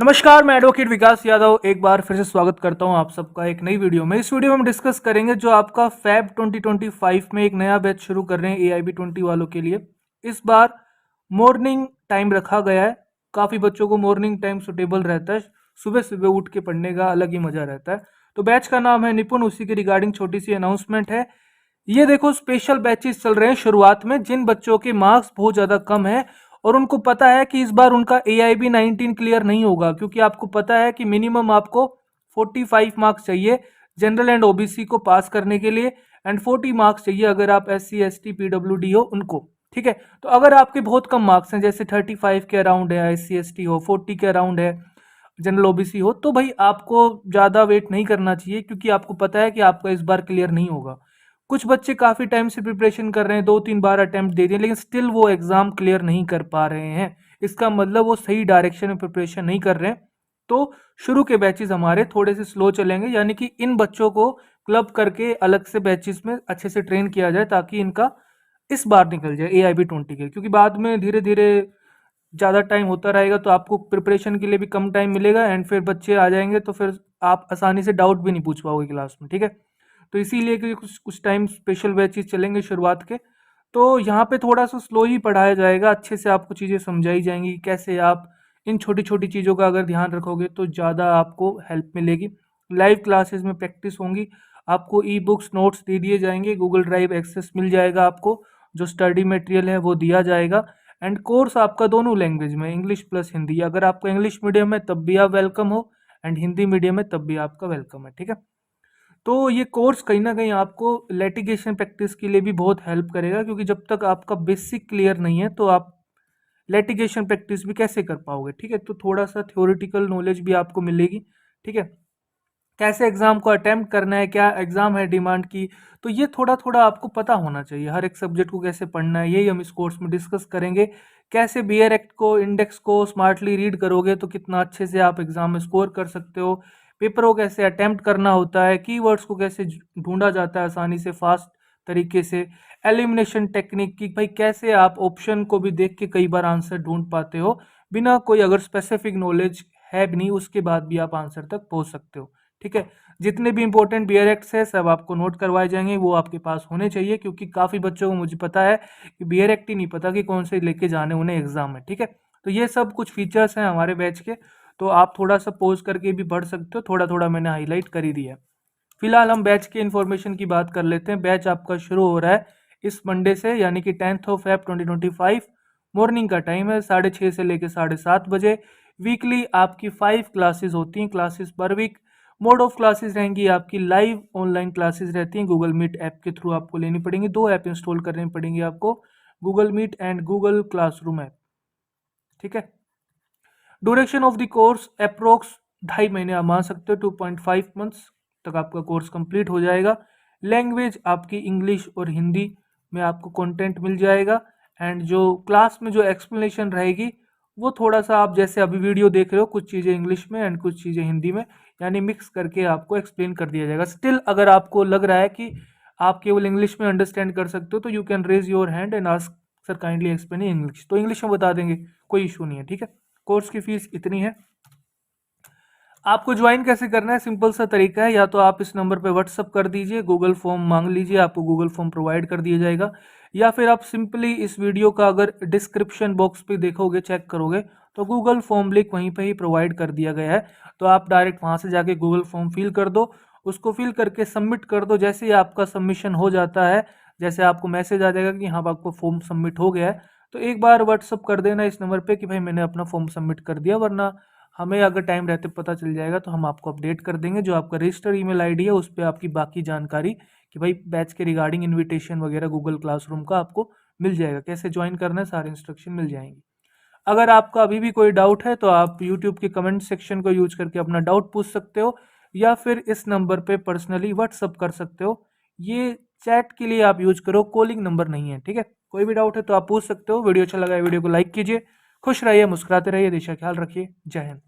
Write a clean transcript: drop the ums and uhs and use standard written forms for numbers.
नमस्कार, मैं एडवोकेट विकास यादव एक बार फिर से स्वागत करता हूं आप सबका एक नई वीडियो में। इस वीडियो में हम डिस्कस करेंगे जो आपका फैब 2025 में एक नया बैच शुरू कर रहे हैं एआईबी 20 वालों के लिए। इस बार मॉर्निंग टाइम रखा गया है। काफ़ी बच्चों को मॉर्निंग टाइम सुटेबल रहता है। सुबह सुबह उठ के पढ़ने का अलग ही मज़ा रहता है। तो बैच का नाम है निपुण, उसी के रिगार्डिंग छोटी सी अनाउंसमेंट है। ये देखो, स्पेशल बैचेस चल रहे हैं शुरुआत में। जिन बच्चों के मार्क्स बहुत ज़्यादा कम है और उनको पता है कि इस बार उनका AIB 19 क्लियर नहीं होगा, क्योंकि आपको पता है कि मिनिमम आपको 45 मार्क्स चाहिए जनरल एंड OBC को पास करने के लिए, एंड 40 मार्क्स चाहिए अगर आप SC ST PWD हो उनको। ठीक है, तो अगर आपके बहुत कम मार्क्स हैं, जैसे 35 के अराउंड है, SC ST हो 40 के अराउंड है, जनरल OBC हो, तो भाई आपको ज़्यादा वेट नहीं करना चाहिए, क्योंकि आपको पता है कि आपका इस बार क्लियर नहीं होगा। कुछ बच्चे काफ़ी टाइम से प्रिपरेशन कर रहे हैं, 2-3 बार अटेम्प्ट दे दिए, लेकिन स्टिल वो एग्ज़ाम क्लियर नहीं कर पा रहे हैं। इसका मतलब वो सही डायरेक्शन में प्रिपरेशन नहीं कर रहे हैं। तो शुरू के बैचेस हमारे थोड़े से स्लो चलेंगे, यानी कि इन बच्चों को क्लब करके अलग से बैचेस में अच्छे से ट्रेन किया जाए, ताकि इनका इस बार निकल जाए AIB 20 के। क्योंकि बाद में धीरे धीरे ज़्यादा टाइम होता रहेगा तो आपको प्रिपरेशन के लिए भी कम टाइम मिलेगा, एंड फिर बच्चे आ जाएंगे तो फिर आप आसानी से डाउट भी नहीं पूछ पाओगे क्लास में। ठीक है, तो इसीलिए कि कुछ कुछ टाइम स्पेशल बैचेस चलेंगे शुरुआत के। तो यहाँ पे थोड़ा सा स्लो ही पढ़ाया जाएगा, अच्छे से आपको चीज़ें समझाई जाएंगी, कैसे आप इन छोटी छोटी चीज़ों का अगर ध्यान रखोगे तो ज़्यादा आपको हेल्प मिलेगी। लाइव क्लासेस में प्रैक्टिस होंगी, आपको ई बुक्स नोट्स दे दिए जाएंगे, गूगल ड्राइव एक्सेस मिल जाएगा आपको, जो स्टडी मटेरियल है वो दिया जाएगा। एंड कोर्स आपका दोनों लैंग्वेज में, इंग्लिश प्लस हिंदी। अगर आपका इंग्लिश मीडियम है तब भी आप वेलकम हो, एंड हिंदी मीडियम है तब भी आपका वेलकम है। ठीक है, तो ये कोर्स कहीं ना कहीं आपको लिटिगेशन प्रैक्टिस के लिए भी बहुत हेल्प करेगा, क्योंकि जब तक आपका बेसिक क्लियर नहीं है तो आप लिटिगेशन प्रैक्टिस भी कैसे कर पाओगे। ठीक है, तो थोड़ा सा थ्योरेटिकल नॉलेज भी आपको मिलेगी। ठीक है, कैसे एग्जाम को अटेम्प्ट करना है, क्या एग्जाम है डिमांड की, तो ये थोड़ा थोड़ा आपको पता होना चाहिए। हर एक सब्जेक्ट को कैसे पढ़ना है, यही हम इस कोर्स में डिस्कस करेंगे। कैसे बियर एक्ट को, इंडेक्स को स्मार्टली रीड करोगे तो कितना अच्छे से आप एग्जाम में स्कोर कर सकते हो। पेपर को कैसे अटेम्प्ट करना होता है, कीवर्ड्स को कैसे ढूंढा जाता है आसानी से फास्ट तरीके से। एलिमिनेशन टेक्निक की भाई कैसे आप ऑप्शन को भी देख के कई बार आंसर ढूंढ पाते हो, बिना कोई अगर स्पेसिफिक नॉलेज है भी नहीं उसके बाद भी आप आंसर तक पहुंच सकते हो। ठीक है, जितने भी इंपॉर्टेंट बियर एक्ट्स है सब आपको नोट करवाए जाएंगे, वो आपके पास होने चाहिए, क्योंकि काफ़ी बच्चों को मुझे पता है कि बियर एक्ट ही नहीं पता कि कौन से लेके जाने उन्हें एग्जाम में। ठीक है, तो ये सब कुछ फीचर्स हैं हमारे बैच के, तो आप थोड़ा सा पॉज करके भी पढ़ सकते हो, थोड़ा थोड़ा मैंने हाईलाइट कर ही दिया है। फिलहाल हम बैच के इन्फॉर्मेशन की बात कर लेते हैं। बैच आपका शुरू हो रहा है इस मंडे से, यानी कि 10 Feb 2025। मॉर्निंग का टाइम है 6:30 से लेकर 7:30 बजे। वीकली आपकी 5 क्लासेस होती हैं, क्लासेस पर वीक। मोड ऑफ क्लासेस रहेंगी आपकी लाइव ऑनलाइन क्लासेस रहती हैं, गूगल मीट ऐप के थ्रू आपको लेनी पड़ेंगी। 2 ऐप इंस्टॉल करनी पड़ेंगी आपको, Google meet and Google classroom app. ठीक है, duration of the course approx 2.5 महीने आप मान सकते हो, 2.5 मंथ्स तक आपका कोर्स कंप्लीट हो जाएगा। लैंग्वेज आपकी इंग्लिश और हिंदी में आपको कंटेंट मिल जाएगा, एंड जो क्लास में जो एक्सप्लेनेशन रहेगी वो थोड़ा सा आप जैसे अभी वीडियो देख रहे हो, कुछ चीज़ें इंग्लिश में एंड कुछ चीज़ें हिंदी में, यानी मिक्स करके आपको एक्सप्लेन कर दिया जाएगा। स्टिल अगर आपको लग रहा है कि आप केवल इंग्लिश में अंडरस्टैंड कर सकते हो तो you can raise your hand and ask sir kindly explain in English, तो इंग्लिश में बता देंगे, कोई इशू नहीं है। ठीक है, कोर्स की फीस इतनी है। आपको ज्वाइन कैसे करना है, सिंपल सा तरीका है, या तो आप इस नंबर पे व्हाट्सअप कर दीजिए, गूगल फॉर्म मांग लीजिए, आपको गूगल फॉर्म प्रोवाइड कर दिया जाएगा, या फिर आप सिंपली इस वीडियो का अगर डिस्क्रिप्शन बॉक्स पे देखोगे, चेक करोगे तो गूगल फॉर्म लिंक वहीं पे ही प्रोवाइड कर दिया गया है। तो आप डायरेक्ट वहाँ से जाके गूगल फॉर्म फिल कर दो, उसको फिल करके सबमिट कर दो। जैसे ही आपका सबमिशन हो जाता है, जैसे आपको मैसेज आ जाएगा कि हाँ आपको फॉर्म सबमिट हो गया है, तो एक बार व्हाट्सअप कर देना इस नंबर पे कि भाई मैंने अपना फॉर्म सबमिट कर दिया, वरना हमें अगर टाइम रहते पता चल जाएगा तो हम आपको अपडेट कर देंगे। जो आपका रजिस्टर ईमेल आईडी है उस पर आपकी बाकी जानकारी कि भाई बैच के रिगार्डिंग इनविटेशन वगैरह गूगल क्लासरूम का आपको मिल जाएगा, कैसे ज्वाइन करना है सारे इंस्ट्रक्शन मिल जाएंगे। अगर आपका अभी भी कोई डाउट है तो आप यूट्यूब के कमेंट सेक्शन को यूज करके अपना डाउट पूछ सकते हो, या फिर इस नंबर पे पर्सनली व्हाट्सअप कर सकते हो। ये चैट के लिए आप यूज करो, कॉलिंग नंबर नहीं है। ठीक है, कोई भी डाउट है तो आप पूछ सकते हो। वीडियो अच्छा लगा है वीडियो को लाइक कीजिए, खुश रहिए, मुस्कुराते रहिए, देश का ख्याल रखिए। जय हिंद।